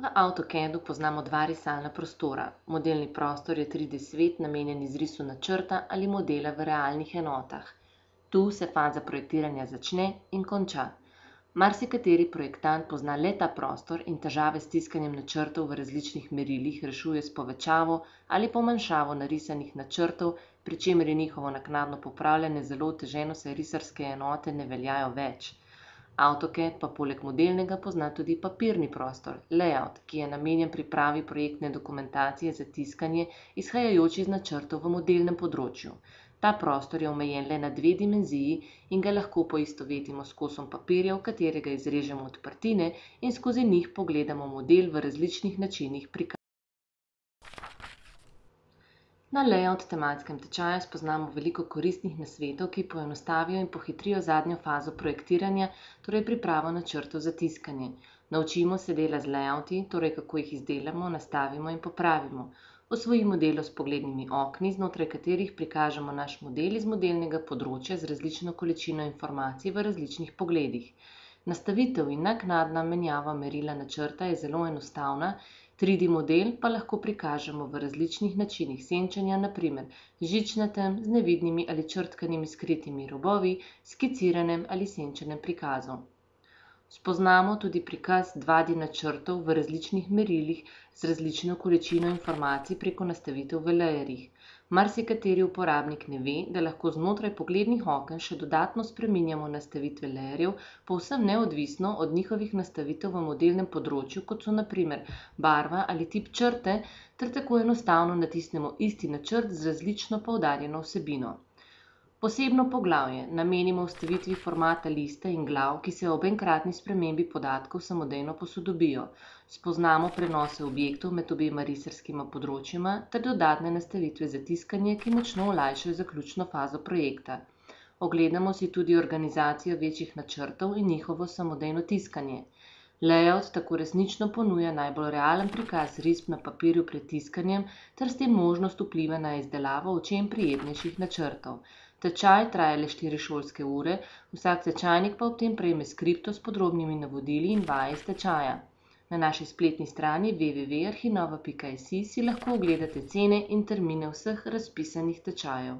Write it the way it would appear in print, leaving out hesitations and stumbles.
V AutoCAD-u poznamo dva risalna prostora. Modelni prostor je 3D svet, namenjen izrisu načrta ali modela v realnih enotah. Tu se faza projektiranja začne in konča. Marsikateri projektant pozna le ta prostor in težave s tiskanjem načrtov v različnih merilih rešuje s povečavo ali pomanjšavo narisanih načrtov, pri čemer je njihovo naknadno popravljanje zelo oteženo, saj risarske enote ne veljajo več. AutoCAD pa poleg modelnega pozna tudi papirni prostor, layout, ki je namenjen pripravi projektne dokumentacije za tiskanje, izhajajoč iz načrtov v modelnem področju. Ta prostor je omejen le na 2 dimenziji in ga lahko poistovetimo s kosom papirja, v katerega izrežemo odprtine in skozi njih pogledamo model v različnih načinih prikazanja. Na layout tematskem tečaju spoznamo veliko koristnih nasvetov, ki poenostavijo in pohitrijo zadnjo fazo projektiranja, torej pripravo načrtov za tiskanje. Naučimo se dela z layouti, torej kako jih izdelamo, nastavimo in popravimo. Osvojimo delo s poglednimi okni, znotraj katerih prikažemo naš model iz modelnega področja z različno količino informacij v različnih pogledih. Nastavitev in naknadna menjava merila načrta je zelo enostavna, 3D model pa lahko prikažemo v različnih načinih senčenja, naprimer žičnatem, z nevidnimi ali črtkanimi skritimi robovi, skiciranem ali senčenem prikazu. Spoznamo tudi prikaz 2D načrtov v različnih merilih z različno količino informacij preko nastavitev v layerjih. Marsikateri uporabnik ne ve, da lahko znotraj poglednih oken še dodatno spreminjamo nastavitve layerjev, povsem neodvisno od njihovih nastavitev v modelnem področju, kot so naprimer barva ali tip črte, ter tako enostavno natisnemo isti načrt z različno poudarjeno vsebino. Posebno poglavje namenimo vstavitvi formata liste in glav, ki se ob enkratni spremembi podatkov samodejno posodobijo. Spoznamo prenose objektov med obema risarskima področjima ter dodatne nastavitve za tiskanje, ki močno olajšajo zaključno fazo projekta. Ogledamo si tudi organizacijo večjih načrtov in njihovo samodejno tiskanje. Layout tako resnično ponuja najbolj realen prikaz risb na papirju pred tiskanjem ter s tem možnost vpliva na izdelavo v čim prijetnejših načrtov. Tečaj traja le 4 šolske ure, vsak tečajnik pa ob tem prejme skripto s podrobnimi navodili in vaje iz tečaja. Na naši spletni strani www.arhinova.si si lahko ogledate cene in termine vseh razpisanih tečajev.